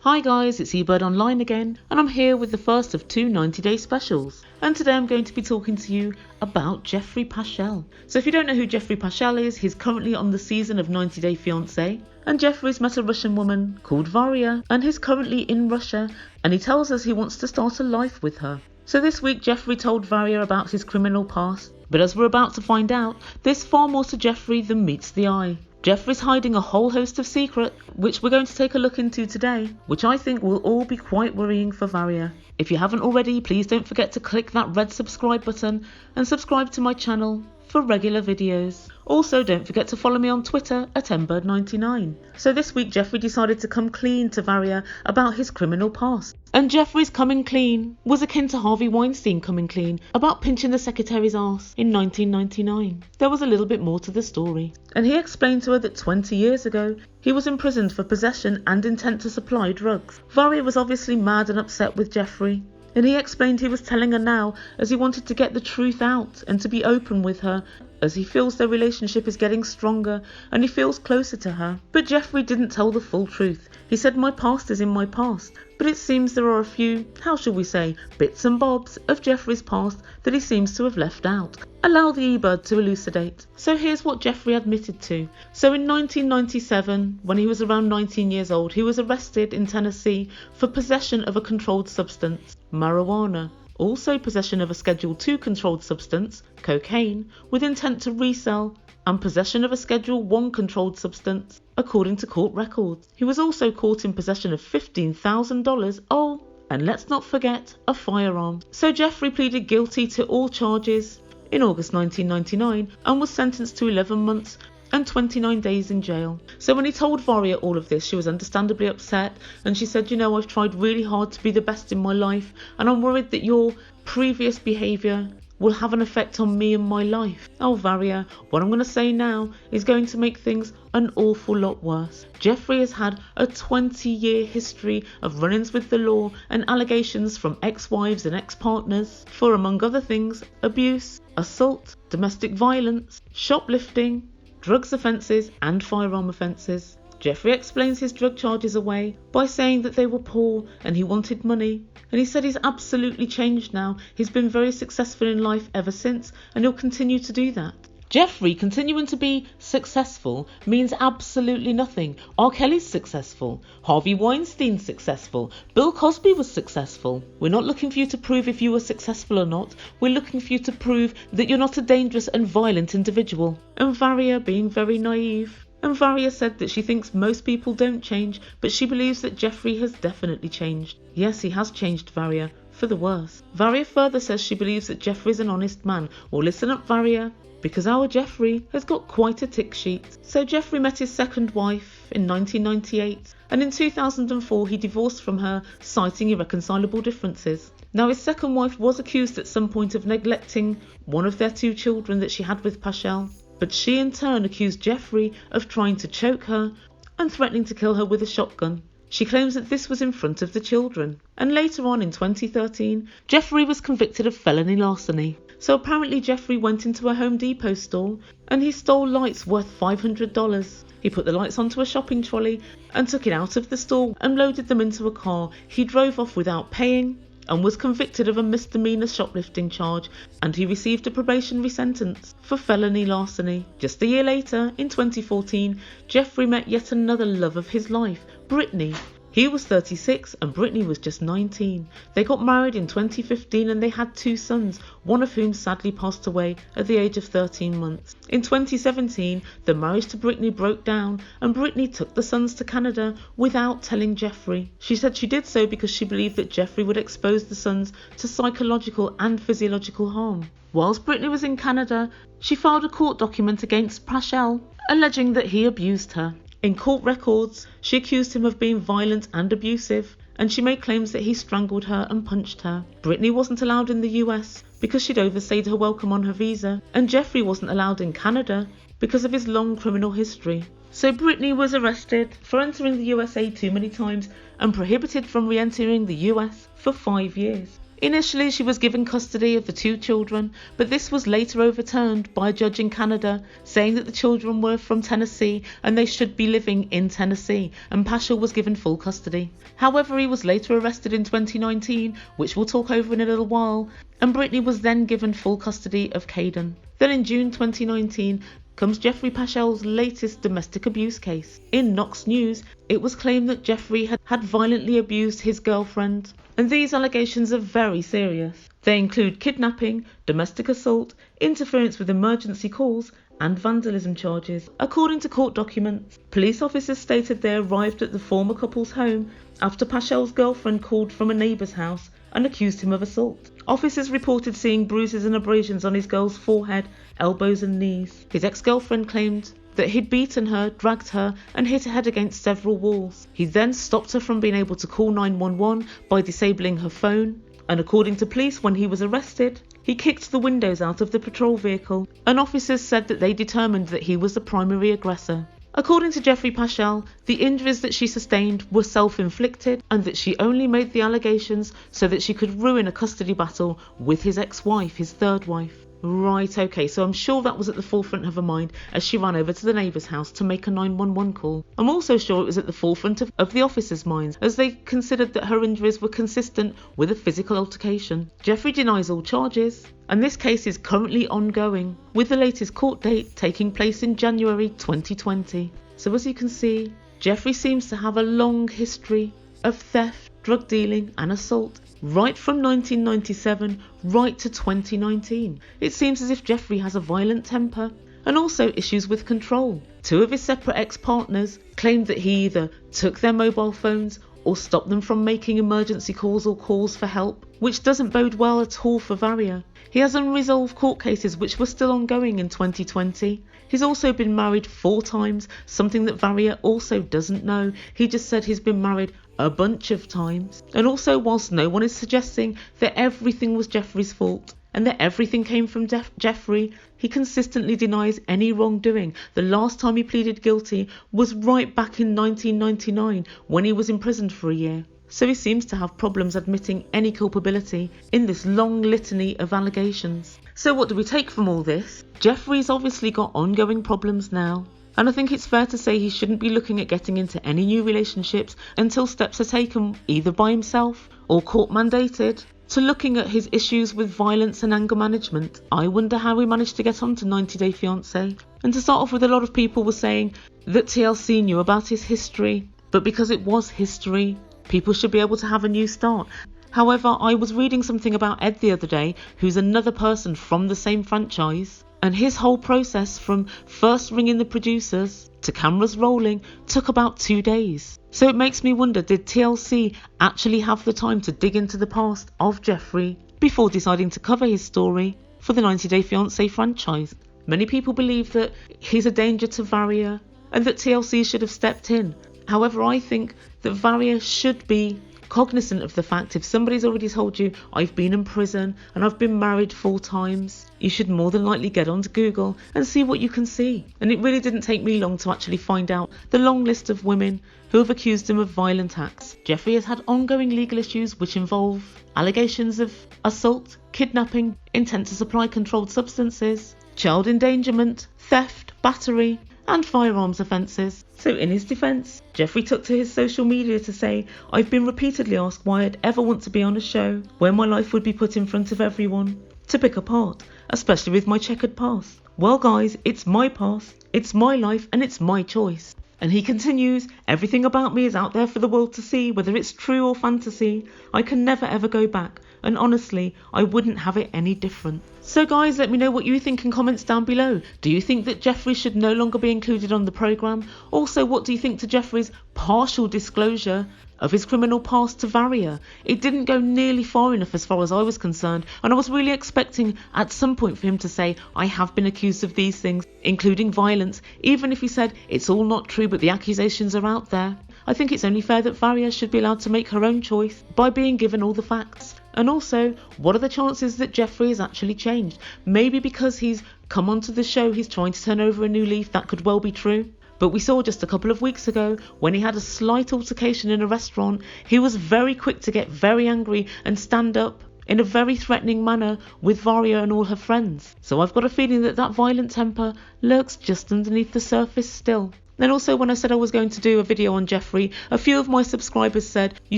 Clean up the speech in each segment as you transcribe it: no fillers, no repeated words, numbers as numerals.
Hi guys, it's Ebird Online again, and I'm here with the first of two 90-day specials. And today I'm going to be talking to you about Geoffrey Paschel. So if you don't know who Geoffrey Paschel is, he's currently on the season of 90 Day Fiance. And Geoffrey's met a Russian woman called Varya, and he's currently in Russia, and he tells us he wants to start a life with her. So this week Geoffrey told Varya about his criminal past, but as we're about to find out, there's far more to Geoffrey than meets the eye. Geoffrey's hiding a whole host of secrets, which we're going to take a look into today, which I think will all be quite worrying for Varya. If you haven't already, please don't forget to click that red subscribe button and subscribe to my channel for regular videos. Also, don't forget to follow me on Twitter at Ebird99. So this week Geoffrey decided to come clean to Varya about his criminal past. And Geoffrey's coming clean was akin to Harvey Weinstein coming clean about pinching the secretary's arse in 1999. There was a little bit more to the story. And he explained to her that 20 years ago, he was imprisoned for possession and intent to supply drugs. Varya was obviously mad and upset with Geoffrey. And he explained he was telling her now as he wanted to get the truth out and to be open with her, as he feels their relationship is getting stronger and he feels closer to her. But Geoffrey didn't tell the full truth. He said, "My past is in my past." But it seems there are a few, how shall we say, bits and bobs of Geoffrey's past that he seems to have left out. Allow the eBird to elucidate. So here's what Geoffrey admitted to. So in 1997, when he was around 19 years old, he was arrested in Tennessee for possession of a controlled substance, marijuana. Also possession of a Schedule II controlled substance, cocaine, with intent to resell, and possession of a Schedule I controlled substance, according to court records. He was also caught in possession of $15,000, and let's not forget, a firearm. So Geoffrey pleaded guilty to all charges in August 1999 and was sentenced to 11 months and 29 days in jail. So when he told Varya all of this, she was understandably upset, and she said, I've tried really hard to be the best in my life, and I'm worried that your previous behaviour will have an effect on me and my life. Oh Varya, what I'm going to say now is going to make things an awful lot worse. Geoffrey has had a 20-year history of run-ins with the law and allegations from ex-wives and ex-partners for, among other things, abuse, assault, domestic violence, shoplifting, drugs offences and firearm offences. Geoffrey explains his drug charges away by saying that they were poor and he wanted money. And he said he's absolutely changed now. He's been very successful in life ever since, and he'll continue to do that. Geoffrey continuing to be successful means absolutely nothing. R. Kelly's successful. Harvey Weinstein's successful. Bill Cosby was successful. We're not looking for you to prove if you were successful or not. We're looking for you to prove that you're not a dangerous and violent individual. And Varya being very naive. And Varya said that she thinks most people don't change, but she believes that Geoffrey has definitely changed. Yes, he has changed, Varya, for the worse. Varya further says she believes that Geoffrey is an honest man. Well, listen up, Varya, because our Geoffrey has got quite a tick sheet. So Geoffrey met his second wife in 1998, and in 2004 he divorced from her, citing irreconcilable differences. Now his second wife was accused at some point of neglecting one of their two children that she had with Paschel, but she in turn accused Geoffrey of trying to choke her and threatening to kill her with a shotgun. She claims that this was in front of the children. And later on in 2013, Geoffrey was convicted of felony larceny. So apparently Geoffrey went into a Home Depot store and he stole lights worth $500. He put the lights onto a shopping trolley and took it out of the store and loaded them into a car. He drove off without paying and was convicted of a misdemeanor shoplifting charge, and he received a probationary sentence for felony larceny. Just a year later, in 2014, Geoffrey met yet another love of his life, Brittany. He was 36 and Brittany was just 19. They got married in 2015 and they had two sons, one of whom sadly passed away at the age of 13 months. In 2017, the marriage to Brittany broke down and Brittany took the sons to Canada without telling Geoffrey. She said she did so because she believed that Geoffrey would expose the sons to psychological and physiological harm. Whilst Brittany was in Canada, she filed a court document against Paschel, alleging that he abused her. In court records, she accused him of being violent and abusive, and she made claims that he strangled her and punched her. Brittany wasn't allowed in the US because she'd overstayed her welcome on her visa, and Geoffrey wasn't allowed in Canada because of his long criminal history. So Brittany was arrested for entering the USA too many times and prohibited from re-entering the US for 5 years. Initially, she was given custody of the 2 children, but this was later overturned by a judge in Canada, saying that the children were from Tennessee and they should be living in Tennessee, and Paschel was given full custody. However, he was later arrested in 2019, which we'll talk over in a little while, and Brittany was then given full custody of Caden. Then in June 2019, comes Geoffrey Paschel's latest domestic abuse case. In Knox News, it was claimed that Geoffrey had violently abused his girlfriend, and these allegations are very serious. They include kidnapping, domestic assault, interference with emergency calls, and vandalism charges. According to court documents, police officers stated they arrived at the former couple's home after Paschel's girlfriend called from a neighbour's house and accused him of assault. Officers reported seeing bruises and abrasions on his girl's forehead, elbows and knees. His ex-girlfriend claimed that he'd beaten her, dragged her and hit her head against several walls. He then stopped her from being able to call 911 by disabling her phone, and according to police, when he was arrested, he kicked the windows out of the patrol vehicle, and officers said that they determined that he was the primary aggressor. According to Geoffrey Paschel, the injuries that she sustained were self-inflicted and that she only made the allegations so that she could ruin a custody battle with his ex-wife, his third wife. Right, okay, so I'm sure that was at the forefront of her mind as she ran over to the neighbour's house to make a 911 call. I'm also sure it was at the forefront of the officers' minds as they considered that her injuries were consistent with a physical altercation. Geoffrey denies all charges, and this case is currently ongoing, with the latest court date taking place in January 2020. So as you can see, Geoffrey seems to have a long history of theft, drug dealing and assault, right from 1997 right to 2019. It seems as if Geoffrey has a violent temper and also issues with control. 2 of his separate ex-partners claimed that he either took their mobile phones or stopped them from making emergency calls or calls for help, which doesn't bode well at all for Varya. He has unresolved court cases which were still ongoing in 2020. He's also been married 4 times, something that Varya also doesn't know. He just said he's been married a bunch of times. And also, whilst no one is suggesting that everything was Geoffrey's fault and that everything came from Geoffrey, he consistently denies any wrongdoing. The last time he pleaded guilty was right back in 1999 when he was imprisoned for a year. So he seems to have problems admitting any culpability in this long litany of allegations. So what do we take from all this? Geoffrey's obviously got ongoing problems now, and I think it's fair to say he shouldn't be looking at getting into any new relationships until steps are taken either by himself or court mandated to looking at his issues with violence and anger management. I wonder how he managed to get onto 90 Day Fiance. And to start off with, a lot of people were saying that TLC knew about his history, but because it was history, people should be able to have a new start. However, I was reading something about Ed the other day, who's another person from the same franchise, and his whole process from first ringing the producers to cameras rolling took about 2 days. So it makes me wonder, did TLC actually have the time to dig into the past of Geoffrey before deciding to cover his story for the 90 Day Fiancé franchise? Many people believe that he's a danger to Varya and that TLC should have stepped in. However, I think that Varya should be cognizant of the fact if somebody's already told you, I've been in prison and I've been married 4 times, you should more than likely get onto Google and see what you can see. And it really didn't take me long to actually find out the long list of women who have accused him of violent acts. Geoffrey has had ongoing legal issues which involve allegations of assault, kidnapping, intent to supply controlled substances, child endangerment, theft, battery and firearms offences. So in his defence, Geoffrey took to his social media to say, I've been repeatedly asked why I'd ever want to be on a show where my life would be put in front of everyone to pick apart, especially with my checkered past. Well guys, it's my past, it's my life and it's my choice. And he continues, everything about me is out there for the world to see, whether it's true or fantasy. I can never ever go back, and honestly, I wouldn't have it any different. So guys, let me know what you think in comments down below. Do you think that Geoffrey should no longer be included on the programme? Also, what do you think to Geoffrey's partial disclosure of his criminal past to Varya? It didn't go nearly far enough as far as I was concerned, and I was really expecting at some point for him to say, I have been accused of these things, including violence, even if he said it's all not true but the accusations are out there. I think it's only fair that Varya should be allowed to make her own choice by being given all the facts. And also, what are the chances that Geoffrey has actually changed? Maybe because he's come onto the show, he's trying to turn over a new leaf. That could well be true. But we saw just a couple of weeks ago, when he had a slight altercation in a restaurant, he was very quick to get very angry and stand up in a very threatening manner with Varya and all her friends. So I've got a feeling that that violent temper lurks just underneath the surface still. Then also, when I said I was going to do a video on Geoffrey, a few of my subscribers said you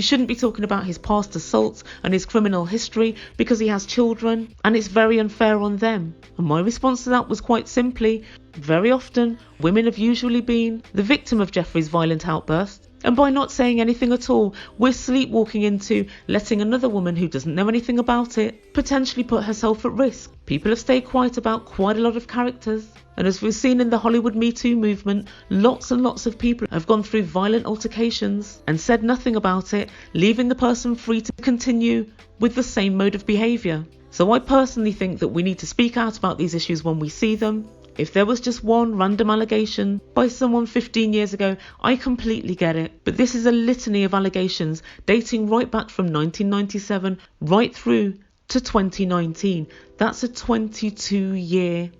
shouldn't be talking about his past assaults and his criminal history because he has children and it's very unfair on them. And my response to that was quite simply, very often women have usually been the victim of Geoffrey's violent outbursts, and by not saying anything at all, we're sleepwalking into letting another woman who doesn't know anything about it potentially put herself at risk. People have stayed quiet about quite a lot of characters. And as we've seen in the Hollywood Me Too movement, lots and lots of people have gone through violent altercations and said nothing about it, leaving the person free to continue with the same mode of behaviour. So I personally think that we need to speak out about these issues when we see them. If there was just one random allegation by someone 15 years ago, I completely get it. But this is a litany of allegations dating right back from 1997 right through to 2019. That's a 22-year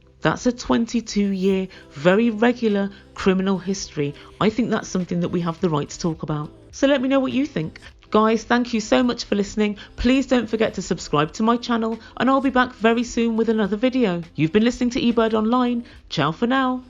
very regular criminal history. I think that's something that we have the right to talk about. So let me know what you think. Guys, thank you so much for listening. Please don't forget to subscribe to my channel and I'll be back very soon with another video. You've been listening to Ebird Online. Ciao for now.